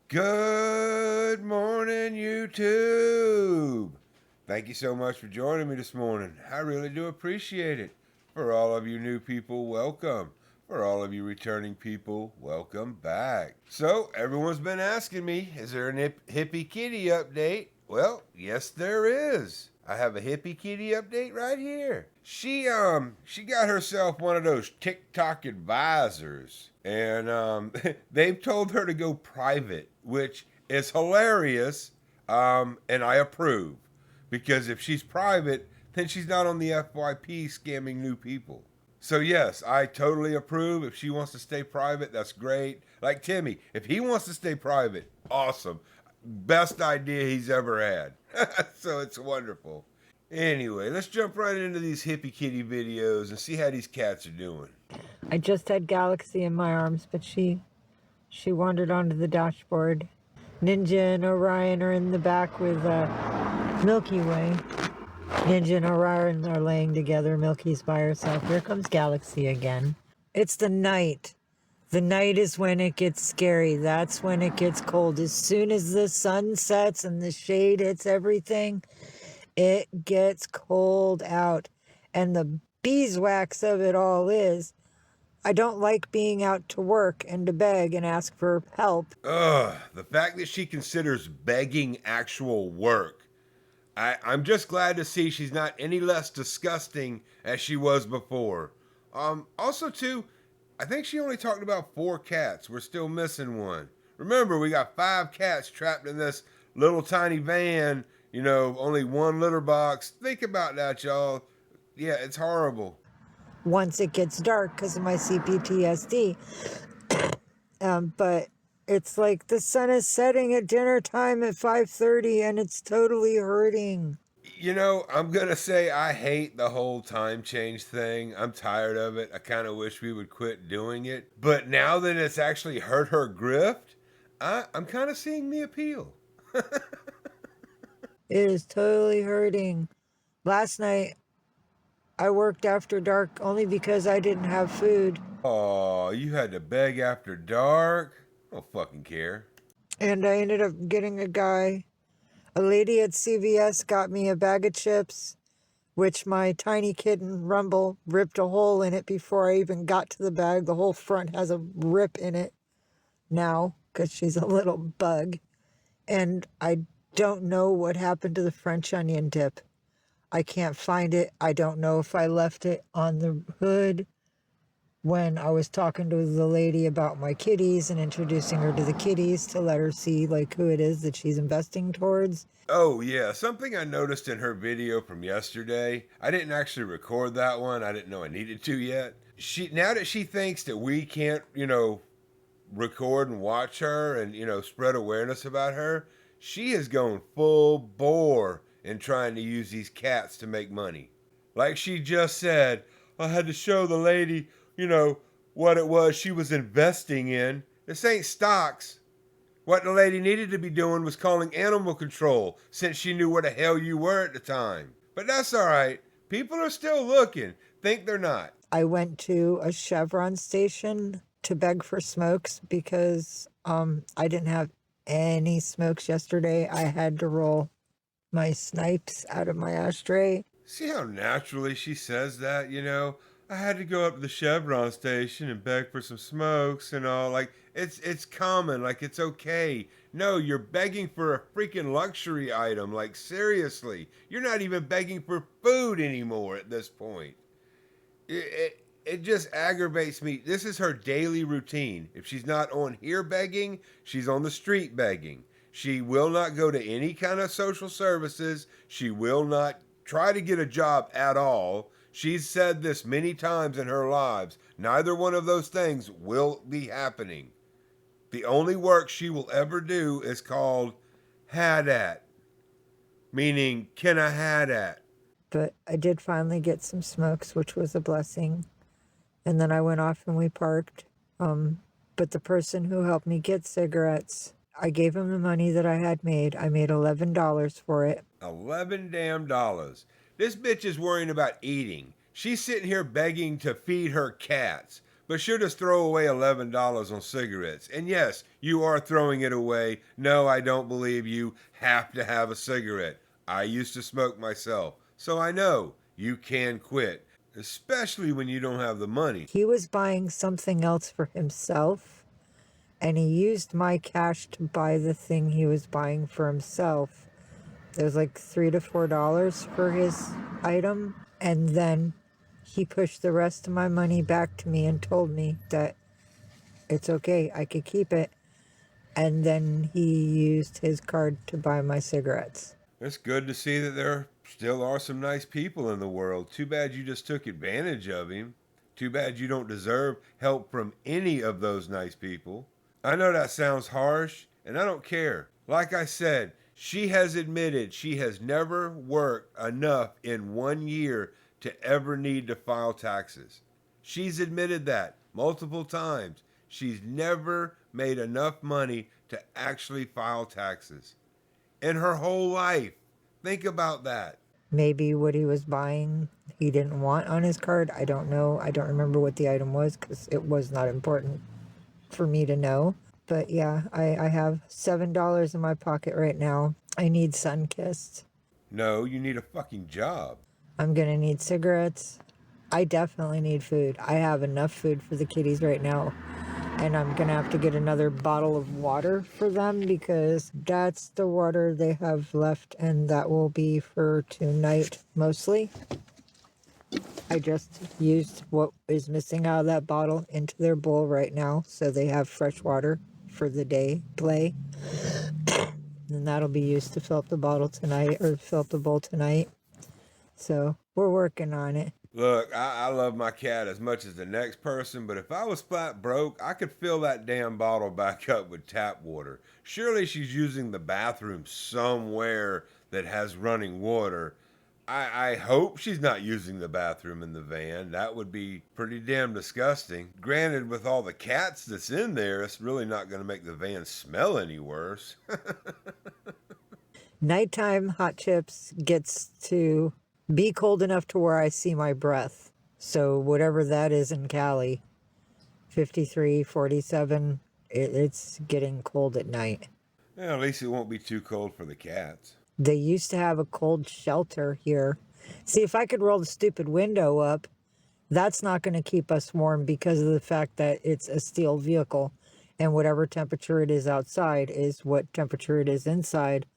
Good morning, YouTube. Thank you so much for joining me this morning. I really do appreciate it. For all of you new people, welcome. For all of you returning people, welcome back. So, everyone's been asking me, is there a hippie kitty update? Well, yes there is. I have a hippie kitty update right here. She got herself one of those Tik Tok advisors, and they've told her to go private, which is hilarious, and I approve, because if she's private, then she's not on the FYP scamming new people. So yes, I totally approve. If she wants to stay private, that's great. Like Timmy, if he wants to stay private, awesome. Best idea he's ever had. So it's wonderful. Anyway, let's jump right into these hippie kitty videos and see how these cats are doing. I just had Galaxy in my arms, but she wandered onto the dashboard. Ninja and Orion are in the back with Milky Way. Ninja and Orion are laying together. Milky's by herself. Here comes Galaxy again. It's the night. The night is when it gets scary. That's when it gets cold. As soon as the sun sets and the shade hits everything, it gets cold out. And the beeswax of it all is, I don't like being out to work and to beg and ask for help. Ugh, the fact that she considers begging actual work. I'm just glad to see she's not any less disgusting as she was before. Also, too, I think she only talked about 4 cats. We're still missing one. Remember, we got 5 cats trapped in this little tiny van, only 1 litter box. Think about that, y'all. Yeah, it's horrible. Once it gets dark because of my CPTSD. But it's like the sun is setting at dinner time at 5:30 and it's totally hurting. I'm going to say I hate the whole time change thing. I'm tired of it. I kind of wish we would quit doing it. But now that it's actually hurt her grift, I'm kind of seeing the appeal. It is totally hurting. Last night, I worked after dark only because I didn't have food. Oh, you had to beg after dark? I don't fucking care. And I ended up getting a lady at CVS got me a bag of chips, which my tiny kitten Rumble ripped a hole in it before I even got to the bag. The whole front has a rip in it now because she's a little bug. And I don't know what happened to the French onion dip. I can't find it. I don't know if I left it on the hood when I was talking to the lady about my kitties and introducing her to the kitties to let her see who it is that she's investing towards. Oh, yeah. Something I noticed in her video from yesterday. I didn't actually record that one. I didn't know I needed to yet. Now that she thinks that we can't, record and watch her and, spread awareness about her, she is going full bore in trying to use these cats to make money. Like she just said, I had to show the lady, what it was she was investing in. This ain't stocks. What the lady needed to be doing was calling animal control, since she knew where the hell you were at the time. But that's alright. People are still looking. Think they're not. I went to a Chevron station to beg for smokes because I didn't have any smokes yesterday. I had to roll my snipes out of my ashtray. See how naturally she says that, I had to go up to the Chevron station and beg for some smokes and all. Like, it's common, like it's okay. No, you're begging for a freaking luxury item. Like, seriously. You're not even begging for food anymore at this point. It just aggravates me. This is her daily routine. If she's not on here begging, she's on the street begging. She will not go to any kind of social services. She will not try to get a job at all. She's said this many times in her lives. Neither one of those things will be happening. The only work she will ever do is called had at, meaning can I had at. But I did finally get some smokes, which was a blessing. And then I went off and we parked. But the person who helped me get cigarettes, I gave him the money that I had made. I made $11 for it. 11 damn dollars. This bitch is worrying about eating. She's sitting here begging to feed her cats. But she'll just throw away $11 on cigarettes. And yes, you are throwing it away. No, I don't believe you have to have a cigarette. I used to smoke myself, so I know you can quit, especially when you don't have the money. He was buying something else for himself, and he used my cash to buy the thing he was buying for himself. It was like $3 to $4 for his item, and then he pushed the rest of my money back to me and told me that it's okay, I could keep it. And then he used his card to buy my cigarettes. It's good to see that there still are some nice people in the world. Too bad you just took advantage of him. Too bad you don't deserve help from any of those nice people. I know that sounds harsh, and I don't care. Like I said, she has admitted she has never worked enough in 1 year to ever need to file taxes. She's admitted that multiple times. She's never made enough money to actually file taxes in her whole life. Think about that. Maybe what he was buying he didn't want on his card. I don't know. I don't remember what the item was because it was not important for me to know. But yeah, I have $7 in my pocket right now. I need Sunkist. No, you need a fucking job. I'm going to need cigarettes. I definitely need food. I have enough food for the kitties right now. And I'm going to have to get another bottle of water for them because that's the water they have left. And that will be for tonight mostly. I just used what is missing out of that bottle into their bowl right now. So they have fresh water for the day play. And that'll be used to fill up the bottle tonight or fill up the bowl tonight. So we're working on it. Look, I love my cat as much as the next person, but if I was flat broke, I could fill that damn bottle back up with tap water. Surely she's using the bathroom somewhere that has running water. I hope she's not using the bathroom in the van. That would be pretty damn disgusting. Granted, with all the cats that's in there, it's really not going to make the van smell any worse. Nighttime Hot Chips gets to be cold enough to where I see my breath. So whatever that is in Cali, 53, 47, it's getting cold at night. Well, at least it won't be too cold for the cats. They used to have a cold shelter here. See, if I could roll the stupid window up, that's not going to keep us warm because of the fact that it's a steel vehicle. And whatever temperature it is outside is what temperature it is inside.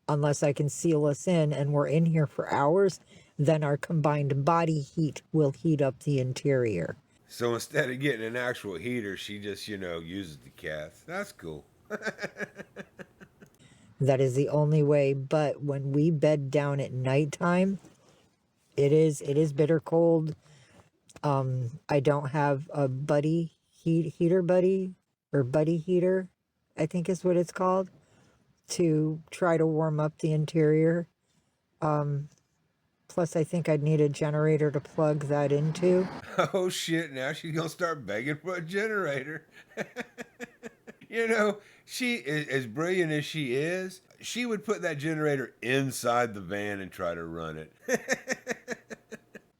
Unless I can seal us in and we're in here for hours, then our combined body heat will heat up the interior. So instead of getting an actual heater, she just, uses the cats. That's cool. That is the only way. But when we bed down at nighttime, it is bitter cold. I don't have a heater buddy, or buddy heater, I think is what it's called, to try to warm up the interior. Plus, I think I'd need a generator to plug that into. Oh shit, now she's gonna start begging for a generator. She is as brilliant as she is. She would put that generator inside the van and try to run it.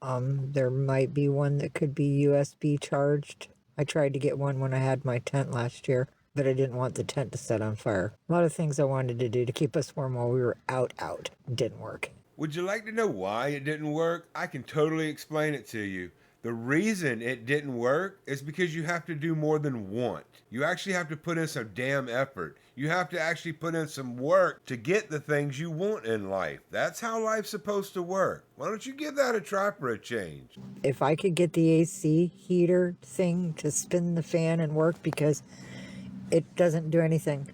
There might be one that could be USB charged. I tried to get one when I had my tent last year, but I didn't want the tent to set on fire. A lot of things I wanted to do to keep us warm while we were out. Didn't work. Would you like to know why it didn't work? I can totally explain it to you. The reason it didn't work is because you have to do more than want. You actually have to put in some damn effort. You have to actually put in some work to get the things you want in life. That's how life's supposed to work. Why don't you give that a try for a change? If I could get the AC heater thing to spin the fan and work, because it doesn't do anything.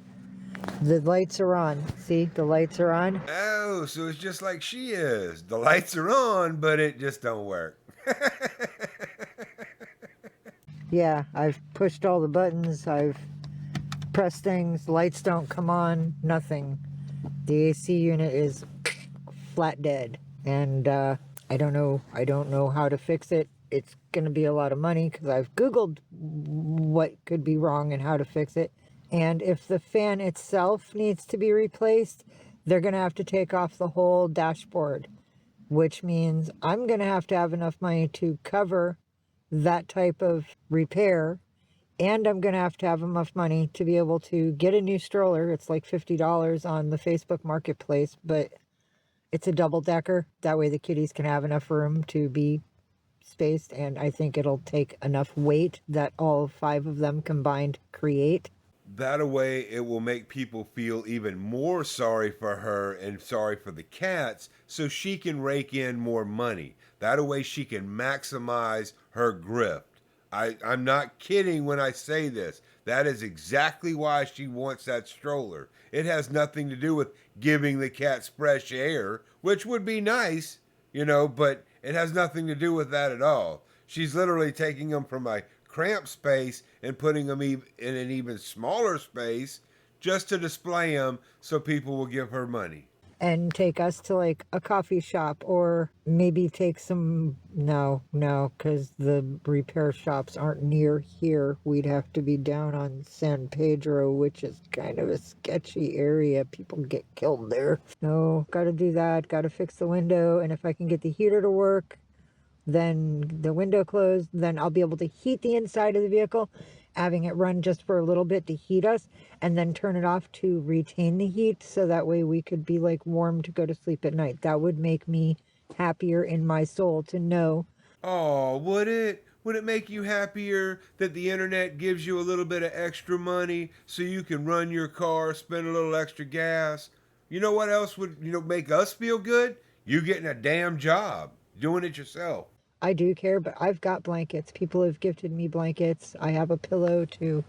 The lights are on. See, the lights are on. Oh, so it's just like she is. The lights are on, but it just don't work. Yeah, I've pushed all the buttons. I've pressed things. Lights don't come on. Nothing. The AC unit is flat dead. And I don't know how to fix it. It's going to be a lot of money because I've Googled what could be wrong and how to fix it. And if the fan itself needs to be replaced, they're going to have to take off the whole dashboard, which means I'm going to have enough money to cover that type of repair, and I'm going to have enough money to be able to get a new stroller. It's like $50 on the Facebook Marketplace, but it's a double decker. That way the kitties can have enough room to be spaced, and I think it'll take enough weight that all 5 of them combined create. That way, it will make people feel even more sorry for her and sorry for the cats so she can rake in more money. That way, she can maximize her grift. I'm not kidding when I say this. That is exactly why she wants that stroller. It has nothing to do with giving the cats fresh air, which would be nice, but it has nothing to do with that at all. She's literally taking them from a cramped space and putting them in an even smaller space just to display them so people will give her money. And take us to like a coffee shop, or maybe take some, no, because the repair shops aren't near here. We'd have to be down on San Pedro, which is kind of a sketchy area. People get killed there. No, gotta do that. Gotta fix the window. And if I can get the heater to work, then the window closed, then I'll be able to heat the inside of the vehicle, having it run just for a little bit to heat us, and then turn it off to retain the heat, so that way we could be like warm to go to sleep at night. That would make me happier in my soul to know. Oh, would it? Would it make you happier that the internet gives you a little bit of extra money so you can run your car, spend a little extra gas? You know what else would, make us feel good? You getting a damn job, doing it yourself. I do care, but I've got blankets. People have gifted me blankets. I have a pillow to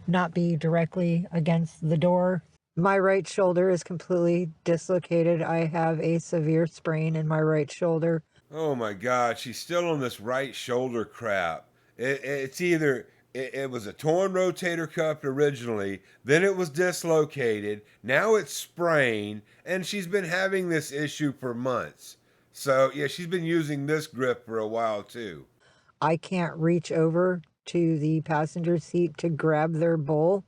not be directly against the door. My right shoulder is completely dislocated. I have a severe sprain in my right shoulder. Oh my God, she's still on this right shoulder crap. It's either it was a torn rotator cuff originally, then it was dislocated, now it's sprained, and she's been having this issue for months. So yeah, she's been using this grip for a while too. I can't reach over to the passenger seat to grab their bowl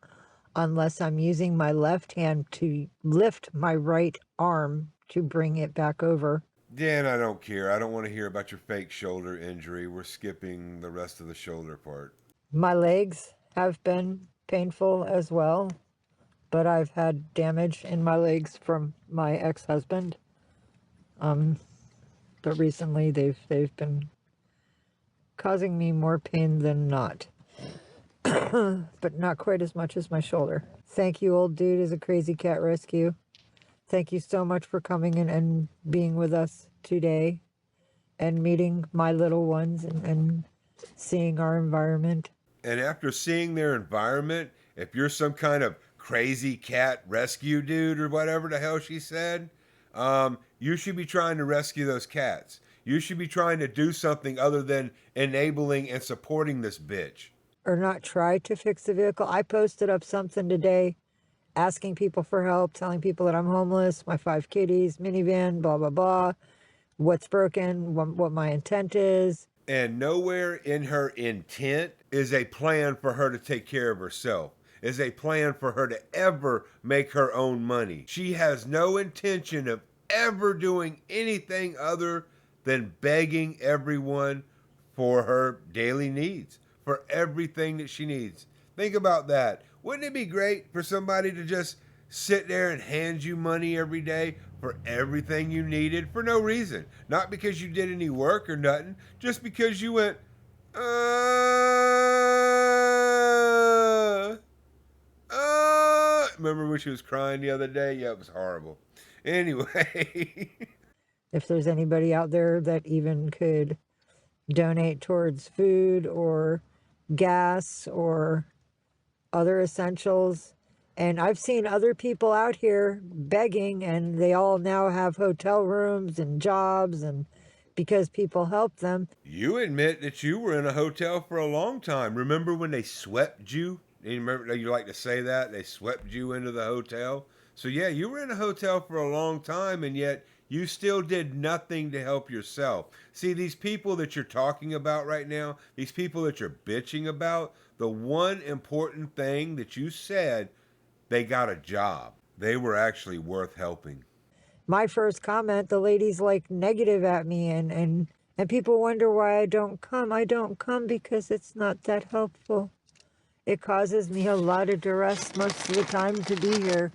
unless I'm using my left hand to lift my right arm to bring it back over. Dan, I don't care. I don't want to hear about your fake shoulder injury. We're skipping the rest of the shoulder part. My legs have been painful as well, but I've had damage in my legs from my ex-husband. But recently they've been causing me more pain than not. But not quite as much as my shoulder. Thank you, old dude, as a crazy cat rescue. Thank you so much for coming in and being with us today and meeting my little ones and seeing our environment. And after seeing their environment, if you're some kind of crazy cat rescue dude or whatever the hell she said, you should be trying to rescue those cats. You should be trying to do something other than enabling and supporting this bitch. Or not try to fix the vehicle. I posted up something today asking people for help, telling people that I'm homeless, my 5 kitties, minivan, blah, blah, blah, what's broken, what my intent is. And nowhere in her intent is a plan for her to take care of herself, is a plan for her to ever make her own money. She has no intention of ever doing anything other than begging everyone for her daily needs, for everything that she needs. Think about that. Wouldn't it be great for somebody to just sit there and hand you money every day for everything you needed for no reason? Not because you did any work or nothing, just because you went, Remember when she was crying the other day? Yeah, it was horrible. Anyway. If there's anybody out there that even could donate towards food or gas or other essentials. And I've seen other people out here begging, and they all now have hotel rooms and jobs, and because people help them. You admit that you were in a hotel for a long time. Remember when they swept you? You remember you like to say that? They swept you into the hotel. So yeah, you were in a hotel for a long time, and yet you still did nothing to help yourself. See, these people that you're talking about right now, these people that you're bitching about, the one important thing that you said, they got a job. They were actually worth helping. My first comment, the lady's like negative at me and And people wonder why I don't come. I don't come because it's not that helpful. It causes me a lot of duress most of the time to be here.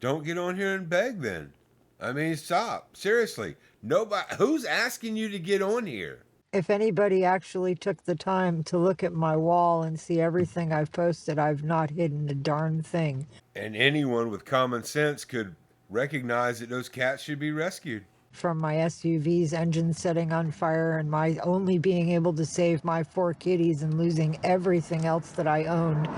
Don't get on here and beg then. I mean, stop. Seriously. Nobody who's asking you to get on here? If anybody actually took the time to look at my wall and see everything I've posted, I've not hidden a darn thing. And anyone with common sense could recognize that those cats should be rescued. From my SUV's engine setting on fire and my only being able to save my 4 kitties and losing everything else that I owned.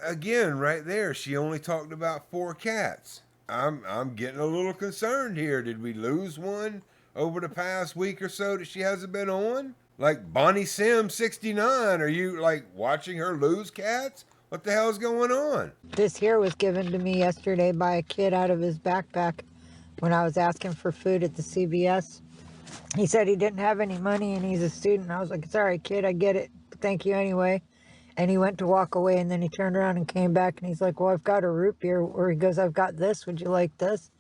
Again, right there, she only talked about 4 cats. I'm getting a little concerned here. Did we lose one over the past week or so that she hasn't been on? Like Bonnie Sim 69, are you like watching her lose cats? What the hell's going on? This here was given to me yesterday by a kid out of his backpack when I was asking for food at the CVS. He said he didn't have any money and he's a student. I was like, it's all right, kid, I get it. Thank you anyway. And he went to walk away and then he turned around and came back and he's like, well, I've got a root beer. Or he goes, I've got this. Would you like this?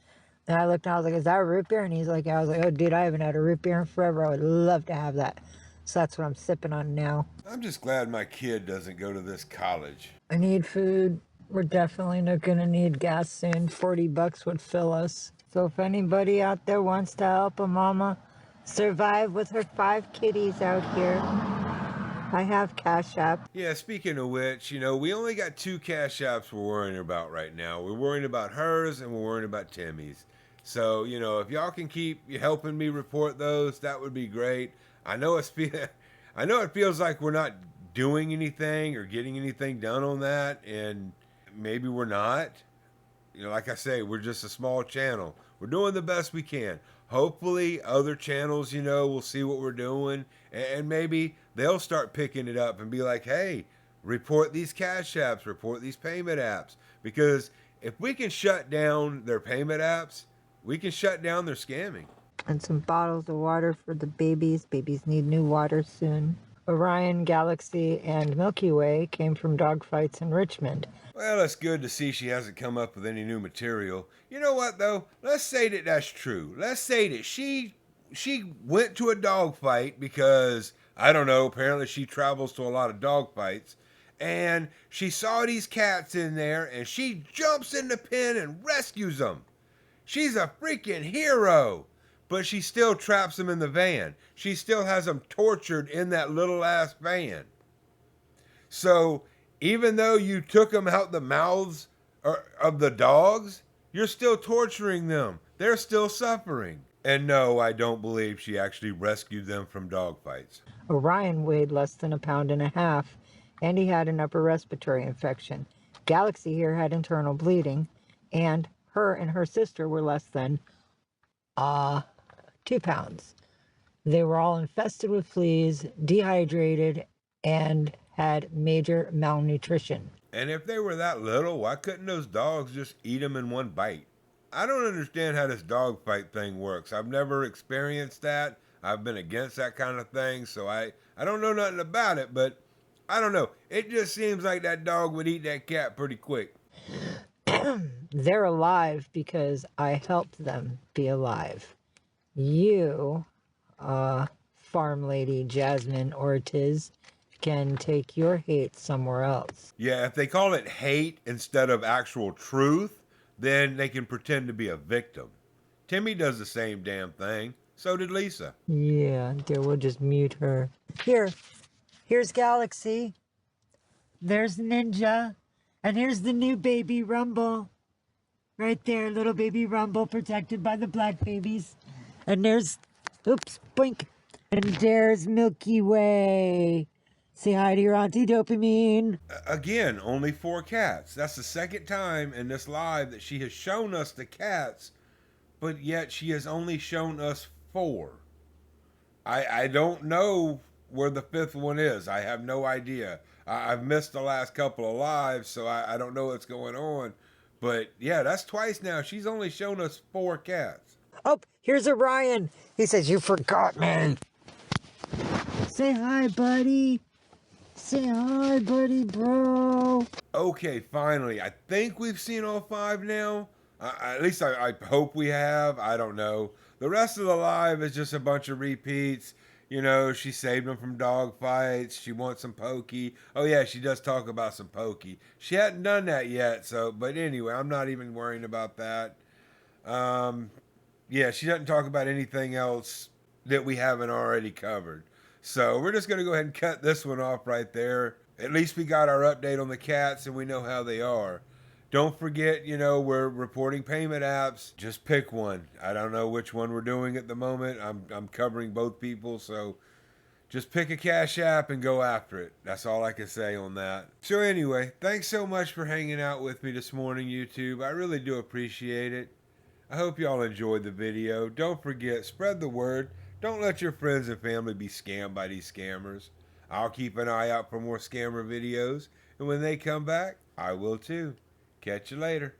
And I looked and I was like, is that a root beer? And he's like, yeah. I was like, oh, dude, I haven't had a root beer in forever. I would love to have that. So that's what I'm sipping on now. I'm just glad my kid doesn't go to this college. I need food. We're definitely not going to need gas soon. $40 would fill us. So if anybody out there wants to help a mama survive with her 5 kitties out here, I have Cash App. Yeah, speaking of which, we only got 2 cash apps we're worrying about right now. We're worrying about hers and we're worrying about Timmy's. So, if y'all can keep helping me report those, that would be great. I know it feels like we're not doing anything or getting anything done on that, and maybe we're not. Like I say, we're just a small channel. We're doing the best we can. Hopefully other channels, will see what we're doing and maybe they'll start picking it up and be like, hey, report these cash apps, report these payment apps. Because if we can shut down their payment apps, we can shut down their scamming. And some bottles of water for the babies. Babies need new water soon. Orion, Galaxy, and Milky Way came from dogfights in Richmond. Well, it's good to see she hasn't come up with any new material. You know what, though? Let's say that that's true. Let's say that she went to a dogfight because, I don't know, apparently she travels to a lot of dogfights, and she saw these cats in there, and she jumps in the pen and rescues them. She's a freaking hero. But she still traps them in the van. She still has them tortured in that little ass van. So even though you took them out the mouths of the dogs, you're still torturing them. They're still suffering. And no, I don't believe she actually rescued them from dogfights. Orion weighed less than 1.5 pounds, and he had an upper respiratory infection. Galaxy here had internal bleeding, and her sister were less than 2 pounds. They were all infested with fleas, dehydrated, and had major malnutrition. And if they were that little, why couldn't those dogs just eat them in one bite? I don't understand how this dog fight thing works. I've never experienced that. I've been against that kind of thing, so I don't know nothing about it, but I don't know. It just seems like that dog would eat that cat pretty quick. They're alive because I helped them be alive. You, farm lady Jasmine Ortiz, can take your hate somewhere else. Yeah, if they call it hate instead of actual truth, then they can pretend to be a victim. Timmy does the same damn thing. So did Lisa. Yeah, dear, we'll just mute her. Here's Galaxy. There's Ninja. And here's the new baby Rumble. Right there, little baby Rumble protected by the black babies. And there's, oops, boink. And there's Milky Way. Say hi to your Auntie Dopamine. Again, only 4 cats. That's the second time in this live that she has shown us the cats, but yet she has only shown us 4. I don't know where the 5th one is. I have no idea. I've missed the last couple of lives, so I don't know what's going on. But yeah, that's twice now. She's only shown us 4 cats. Oh, here's Orion. He says, you forgot me. Say hi, buddy. Say hi, buddy, bro. Okay, finally. I think we've seen all 5 now. At least I hope we have. I don't know. The rest of the live is just a bunch of repeats. You know, she saved them from dog fights. She wants some pokey. Oh yeah, she does talk about some pokey. She hadn't done that yet, so but anyway, I'm not even worrying about that. Um, yeah, she doesn't talk about anything else that we haven't already covered. So we're just gonna go ahead and cut this one off right there. At least we got our update on the cats and we know how they are. Don't forget, you know, we're reporting payment apps. Just pick one. I don't know which one we're doing at the moment. I'm covering both people, so just pick a cash app and go after it. That's all I can say on that. So anyway, thanks so much for hanging out with me this morning, YouTube. I really do appreciate it. I hope y'all enjoyed the video. Don't forget, spread the word. Don't let your friends and family be scammed by these scammers. I'll keep an eye out for more scammer videos, and when they come back, I will too. Catch you later.